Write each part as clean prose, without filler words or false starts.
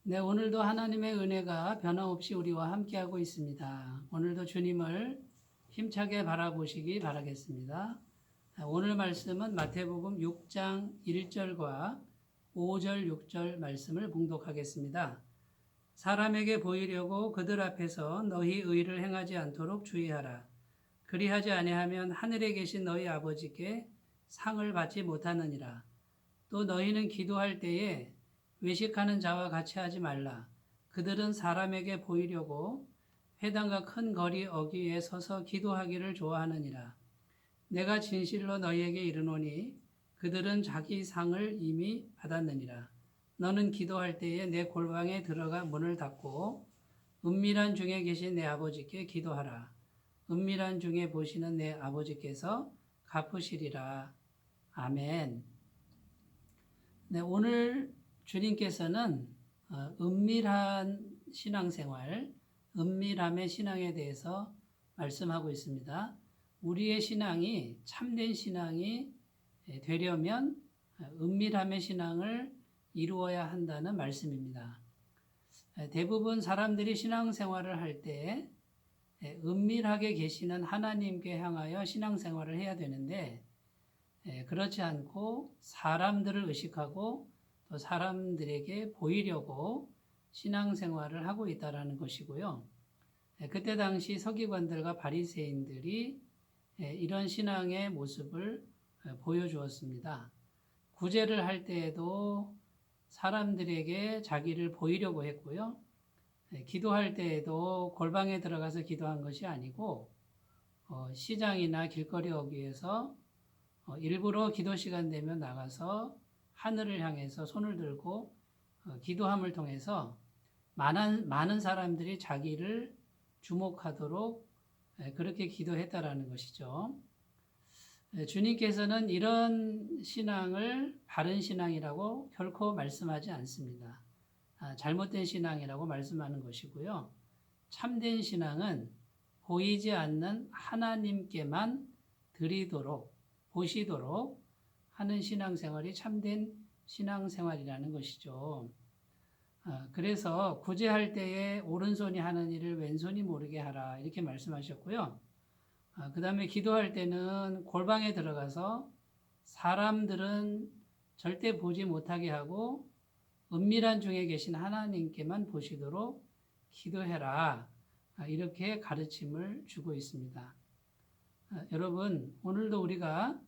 네, 오늘도 하나님의 은혜가 변함없이 우리와 함께하고 있습니다. 오늘도 주님을 힘차게 바라보시기 바라겠습니다. 오늘 말씀은 마태복음 6장 1절과 5절, 6절 말씀을 봉독하겠습니다. 사람에게 보이려고 그들 앞에서 너희 의를 행하지 않도록 주의하라. 그리하지 아니하면 하늘에 계신 너희 아버지께 상을 받지 못하느니라. 또 너희는 기도할 때에 외식하는 자와 같이 하지 말라. 그들은 사람에게 보이려고 회당과 큰 거리 어귀에 서서 기도하기를 좋아하느니라. 내가 진실로 너희에게 이르노니 그들은 자기 상을 이미 받았느니라. 너는 기도할 때에 내 골방에 들어가 문을 닫고 은밀한 중에 계신 내 아버지께 기도하라. 은밀한 중에 보시는 내 아버지께서 갚으시리라. 아멘. 네, 오늘 주님께서는 은밀한 신앙생활, 은밀함의 신앙에 대해서 말씀하고 있습니다. 우리의 신앙이 참된 신앙이 되려면 은밀함의 신앙을 이루어야 한다는 말씀입니다. 대부분 사람들이 신앙생활을 할 때 은밀하게 계시는 하나님께 향하여 신앙생활을 해야 되는데 그렇지 않고 사람들을 의식하고 또 사람들에게 보이려고 신앙생활을 하고 있다는 것이고요. 그때 당시 서기관들과 바리새인들이 이런 신앙의 모습을 보여주었습니다. 구제를 할 때에도 사람들에게 자기를 보이려고 했고요. 기도할 때에도 골방에 들어가서 기도한 것이 아니고 시장이나 길거리 어귀에서 일부러 기도 시간 되면 나가서 하늘을 향해서 손을 들고 기도함을 통해서 많은 사람들이 자기를 주목하도록 그렇게 기도했다라는 것이죠. 주님께서는 이런 신앙을 바른 신앙이라고 결코 말씀하지 않습니다. 잘못된 신앙이라고 말씀하는 것이고요. 참된 신앙은 보이지 않는 하나님께만 드리도록 보시도록 하는 신앙생활이 참된 신앙생활이라는 것이죠. 그래서 구제할 때에 오른손이 하는 일을 왼손이 모르게 하라 이렇게 말씀하셨고요. 그 다음에 기도할 때는 골방에 들어가서 사람들은 절대 보지 못하게 하고 은밀한 중에 계신 하나님께만 보시도록 기도해라 이렇게 가르침을 주고 있습니다. 여러분, 오늘도 우리가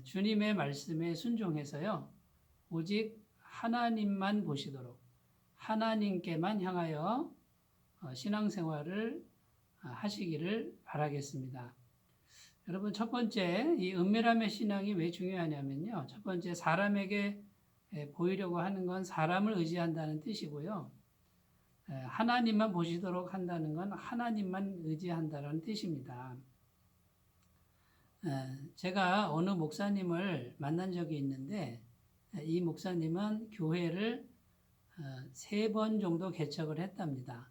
주님의 말씀에 순종해서요, 오직 하나님만 보시도록 하나님께만 향하여 신앙생활을 하시기를 바라겠습니다. 여러분, 첫 번째, 이 은밀함의 신앙이 왜 중요하냐면요. 첫 번째, 사람에게 보이려고 하는 건 사람을 의지한다는 뜻이고요. 하나님만 보시도록 한다는 건 하나님만 의지한다는 뜻입니다. 제가 어느 목사님을 만난 적이 있는데 이 목사님은 교회를 3번 정도 개척을 했답니다.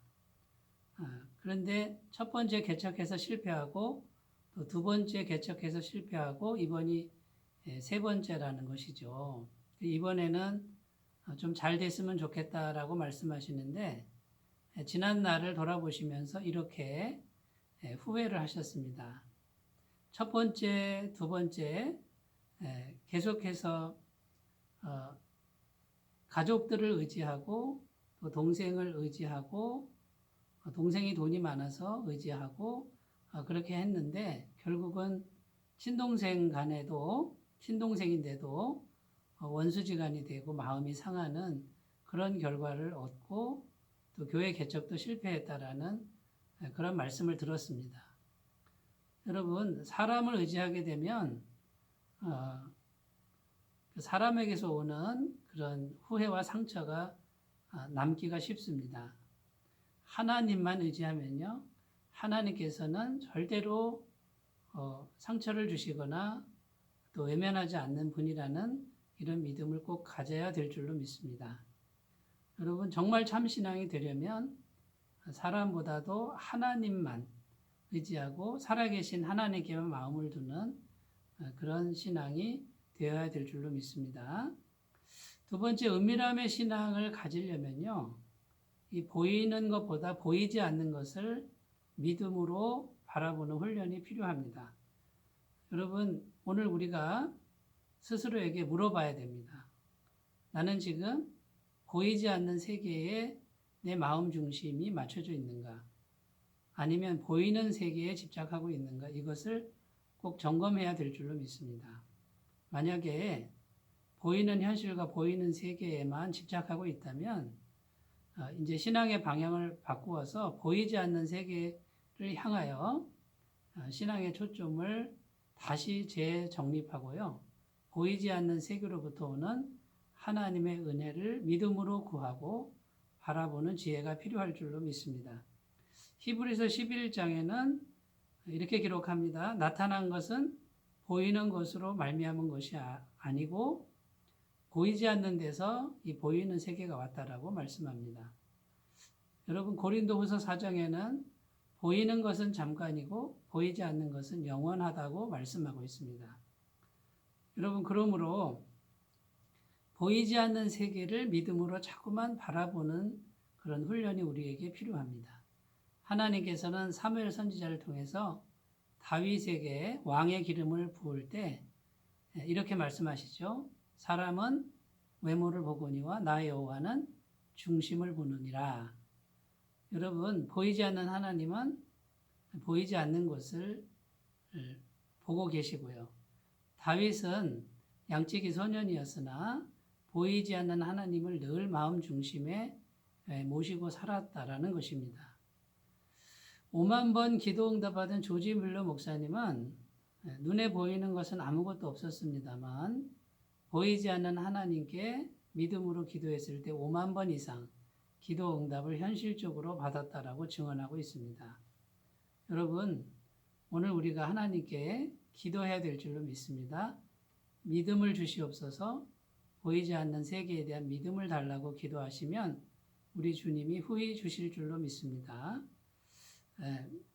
그런데 첫 번째 개척해서 실패하고 또 두 번째 개척해서 실패하고 이번이 3번째라는 것이죠. 이번에는 좀 잘 됐으면 좋겠다라고 말씀하시는데 지난 날을 돌아보시면서 이렇게 후회를 하셨습니다. 첫 번째, 두 번째 계속해서 가족들을 의지하고 또 동생을 의지하고 동생이 돈이 많아서 의지하고 그렇게 했는데 결국은 친동생 간에도 친동생인데도 원수지간이 되고 마음이 상하는 그런 결과를 얻고 또 교회 개척도 실패했다라는 그런 말씀을 들었습니다. 여러분, 사람을 의지하게 되면 사람에게서 오는 그런 후회와 상처가 남기가 쉽습니다. 하나님만 의지하면요, 하나님께서는 절대로 상처를 주시거나 또 외면하지 않는 분이라는 이런 믿음을 꼭 가져야 될 줄로 믿습니다. 여러분, 정말 참신앙이 되려면 사람보다도 하나님만 의지하고 살아계신 하나님께만 마음을 두는 그런 신앙이 되어야 될 줄로 믿습니다. 두 번째, 은밀함의 신앙을 가지려면요, 이 보이는 것보다 보이지 않는 것을 믿음으로 바라보는 훈련이 필요합니다. 여러분, 오늘 우리가 스스로에게 물어봐야 됩니다. 나는 지금 보이지 않는 세계에 내 마음 중심이 맞춰져 있는가? 아니면 보이는 세계에 집착하고 있는가? 이것을 꼭 점검해야 될 줄로 믿습니다. 만약에 보이는 현실과 보이는 세계에만 집착하고 있다면 이제 신앙의 방향을 바꾸어서 보이지 않는 세계를 향하여 신앙의 초점을 다시 재정립하고요. 보이지 않는 세계로부터 오는 하나님의 은혜를 믿음으로 구하고 바라보는 지혜가 필요할 줄로 믿습니다. 히브리서 11장에는 이렇게 기록합니다. 나타난 것은 보이는 것으로 말미암은 것이 아니고 보이지 않는 데서 이 보이는 세계가 왔다라고 말씀합니다. 여러분, 고린도후서 4장에는 보이는 것은 잠깐이고 보이지 않는 것은 영원하다고 말씀하고 있습니다. 여러분, 그러므로 보이지 않는 세계를 믿음으로 자꾸만 바라보는 그런 훈련이 우리에게 필요합니다. 하나님께서는 사무엘 선지자를 통해서 다윗에게 왕의 기름을 부을 때 이렇게 말씀하시죠. 사람은 외모를 보거니와 나의 여호와는 중심을 보느니라. 여러분, 보이지 않는 하나님은 보이지 않는 것을 보고 계시고요. 다윗은 양치기 소년이었으나 보이지 않는 하나님을 늘 마음 중심에 모시고 살았다라는 것입니다. 5만 번 기도 응답받은 조지 뮬러 목사님은 눈에 보이는 것은 아무것도 없었습니다만 보이지 않는 하나님께 믿음으로 기도했을 때 5만 번 이상 기도 응답을 현실적으로 받았다라고 증언하고 있습니다. 여러분, 오늘 우리가 하나님께 기도해야 될 줄로 믿습니다. 믿음을 주시옵소서. 보이지 않는 세계에 대한 믿음을 달라고 기도하시면 우리 주님이 후히 주실 줄로 믿습니다.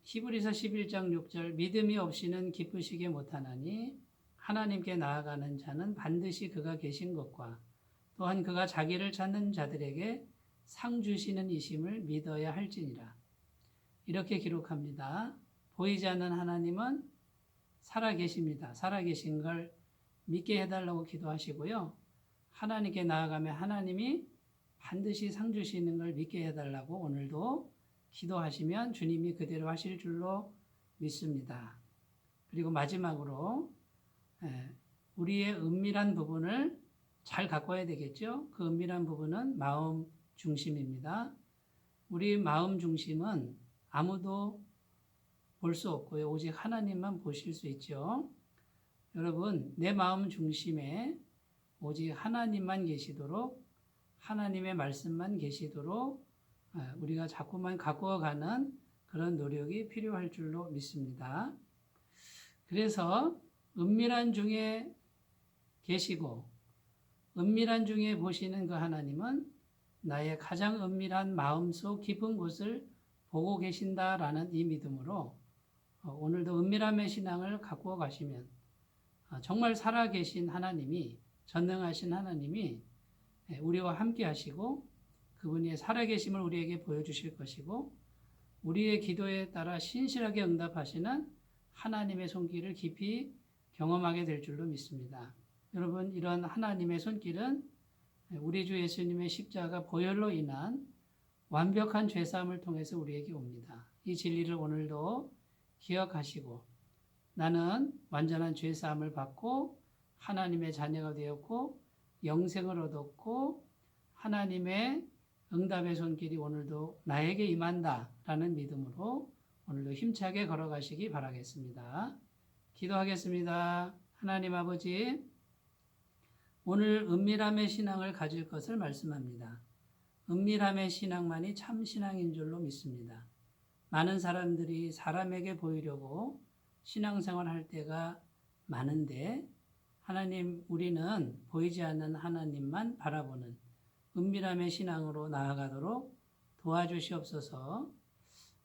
히브리서 11장 6절 믿음이 없이는 기쁘시게 못하나니 하나님께 나아가는 자는 반드시 그가 계신 것과 또한 그가 자기를 찾는 자들에게 상 주시는 이심을 믿어야 할지니라. 이렇게 기록합니다. 보이지 않는 하나님은 살아계십니다. 살아계신 걸 믿게 해달라고 기도하시고요. 하나님께 나아가면 하나님이 반드시 상 주시는 걸 믿게 해달라고 오늘도 기도하시면 주님이 그대로 하실 줄로 믿습니다. 그리고 마지막으로 우리의 은밀한 부분을 잘 가꿔야 되겠죠. 그 은밀한 부분은 마음 중심입니다. 우리 마음 중심은 아무도 볼 수 없고요. 오직 하나님만 보실 수 있죠. 여러분, 내 마음 중심에 오직 하나님만 계시도록 하나님의 말씀만 계시도록 우리가 자꾸만 가꾸어가는 그런 노력이 필요할 줄로 믿습니다. 그래서 은밀한 중에 계시고 은밀한 중에 보시는 그 하나님은 나의 가장 은밀한 마음속 깊은 곳을 보고 계신다라는 이 믿음으로 오늘도 은밀함의 신앙을 가꾸어 가시면 정말 살아계신 하나님이 전능하신 하나님이 우리와 함께 하시고 그분이 살아계심을 우리에게 보여주실 것이고 우리의 기도에 따라 신실하게 응답하시는 하나님의 손길을 깊이 경험하게 될 줄로 믿습니다. 여러분, 이런 하나님의 손길은 우리 주 예수님의 십자가 보혈로 인한 완벽한 죄사함을 통해서 우리에게 옵니다. 이 진리를 오늘도 기억하시고 나는 완전한 죄사함을 받고 하나님의 자녀가 되었고 영생을 얻었고 하나님의 응답의 손길이 오늘도 나에게 임한다라는 믿음으로 오늘도 힘차게 걸어가시기 바라겠습니다. 기도하겠습니다. 하나님 아버지, 오늘 은밀함의 신앙을 가질 것을 말씀합니다. 은밀함의 신앙만이 참 신앙인 줄로 믿습니다. 많은 사람들이 사람에게 보이려고 신앙생활 할 때가 많은데 하나님, 우리는 보이지 않는 하나님만 바라보는 은밀함의 신앙으로 나아가도록 도와주시옵소서.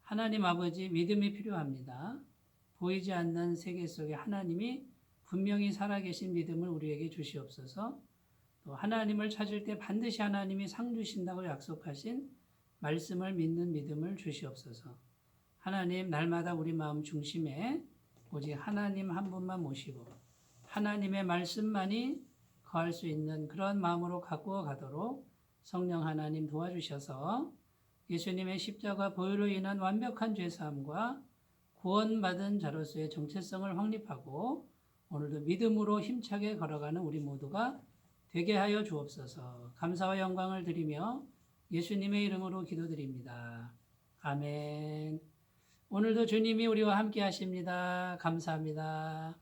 하나님 아버지, 믿음이 필요합니다. 보이지 않는 세계 속에 하나님이 분명히 살아계신 믿음을 우리에게 주시옵소서. 또 하나님을 찾을 때 반드시 하나님이 상 주신다고 약속하신 말씀을 믿는 믿음을 주시옵소서. 하나님, 날마다 우리 마음 중심에 오직 하나님 한 분만 모시고 하나님의 말씀만이 거할 수 있는 그런 마음으로 가꾸어 가도록 성령 하나님 도와주셔서 예수님의 십자가 보혈로 인한 완벽한 죄사함과 구원받은 자로서의 정체성을 확립하고 오늘도 믿음으로 힘차게 걸어가는 우리 모두가 되게 하여 주옵소서. 감사와 영광을 드리며 예수님의 이름으로 기도드립니다. 아멘. 오늘도 주님이 우리와 함께 하십니다. 감사합니다.